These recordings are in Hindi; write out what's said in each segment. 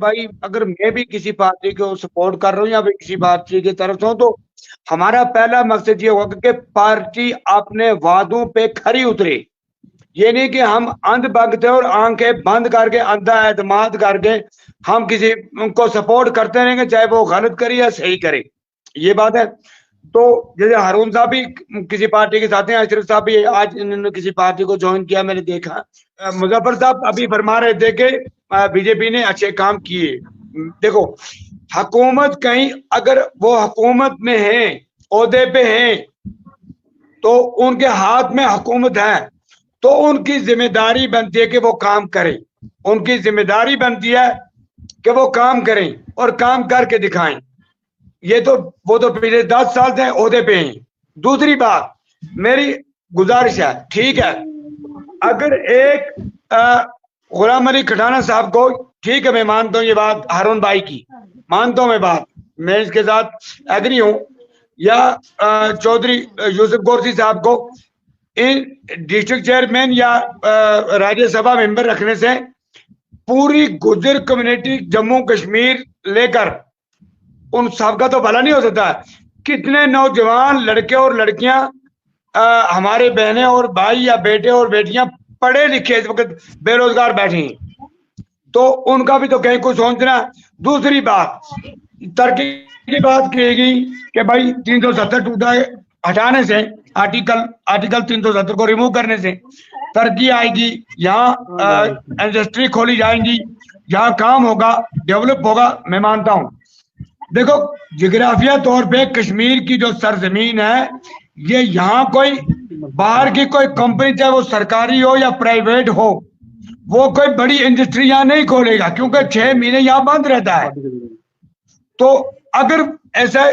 भाई अगर मैं भी किसी पार्टी को सपोर्ट कर रहा हूँ या फिर किसी पार्टी की तरफ से हूं, तो हमारा पहला मकसद ये होगा कि पार्टी अपने वादों पे खरी उतरे। ये नहीं कि हम अंध भक्त हैं और आंखें बंद करके अंधा एतमाद करके हम किसी को सपोर्ट करते रहेंगे, चाहे वो गलत करे या सही करे। ये बात है। तो जैसे हारून साहब भी किसी पार्टी के साथ हैं, अशरफ साहब भी आज इन्होंने किसी पार्टी को ज्वाइन किया, मैंने देखा। मुजफ्फर साहब अभी फरमा रहे थे कि बीजेपी ने अच्छे काम किए। देखो, हुकूमत कहीं अगर वो हुकूमत में है, ओहदे पे हैं, तो उनके हाथ में हुकूमत है, तो उनकी जिम्मेदारी बनती है कि वो काम करें। उनकी जिम्मेदारी बनती है कि वो काम करें और काम करके दिखाएं। ये तो वो तो पिछले 10 साल से ओहदे पे हैं। दूसरी बात, मेरी गुजारिश है, ठीक है, अगर एक गुलाम अली खटाना साहब को, ठीक है, मैं मानता हूँ ये बात हारून भाई की, मानता हूँ मैं बात, मैं इसके साथ एग्री हूं, या चौधरी यूसुफ गोरसी साहब को इन डिस्ट्रिक्ट चेयरमैन या राज्यसभा मेंबर रखने से पूरी गुर्जर कम्युनिटी जम्मू कश्मीर लेकर उन सबका तो भला नहीं हो सकता। कितने नौजवान लड़के और लड़कियां, हमारे बहनें और भाई या बेटे और बेटियां पढ़े लिखे इस वक्त बेरोजगार बैठे हैं, तो उनका भी तो कहीं कुछ सोचना। दूसरी बात, तरक्की की बात की गई कि भाई 370 टूटा हटाने से, आर्टिकल 370 को रिमूव करने से तरक्की आएगी, यहाँ इंडस्ट्री खोली जाएंगी, यहाँ काम होगा, डेवलप होगा, मैं मानता हूं। देखो, जिग्राफिया तौर पे कश्मीर की जो सरजमीन है, ये यहाँ कोई बाहर की कोई कंपनी, चाहे वो सरकारी हो या प्राइवेट हो, वो कोई बड़ी इंडस्ट्री यहाँ नहीं खोलेगा, क्योंकि 6 महीने यहाँ बंद रहता है। तो अगर ऐसे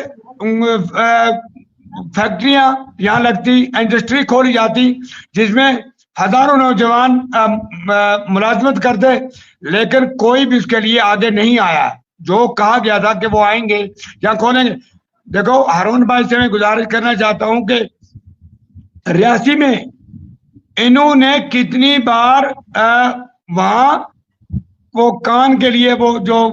फैक्ट्रियां यहाँ लगती, इंडस्ट्री खोली जाती जिसमें हजारों नौजवान मुलाजमत करते, लेकिन कोई भी उसके लिए आगे नहीं आया। जो कहा गया था कि वो आएंगे या खोलेंगे। देखो, हारून भाई से मैं गुजारिश करना चाहता हूं कि रियासी में इन्होंने कितनी बार वहां वो कान के लिए, वो जो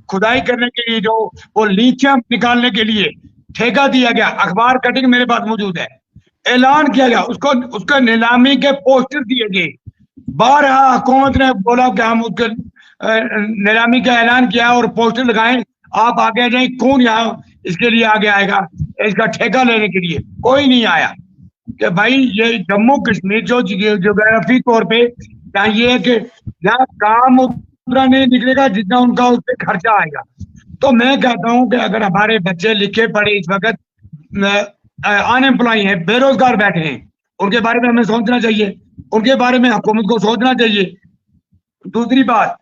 खुदाई करने के लिए, जो वो लिथियम निकालने के लिए ठेका दिया गया, अखबार कटिंग मेरे पास मौजूद है, ऐलान किया गया, उसको उसका नीलामी के पोस्टर दिए गए। 12 हुकूमत ने बोला कि हम उसके नीलामी का ऐलान किया और पोस्टर लगाएं, आप आगे जाए, कौन यहाँ इसके लिए आगे आएगा, इसका ठेका लेने के लिए? कोई नहीं आया। कि भाई ये जम्मू कश्मीर जो ज्योग्राफी तौर पे ये है कि यहाँ काम उतना नहीं निकलेगा जितना उनका उस पर खर्चा आएगा। तो मैं कहता हूं कि अगर हमारे बच्चे लिखे पढ़े इस वक्त अनएम्प्लॉय हैं, बेरोजगार बैठे हैं, उनके बारे में हमें सोचना चाहिए, उनके बारे में हुकूमत को सोचना चाहिए। दूसरी बात,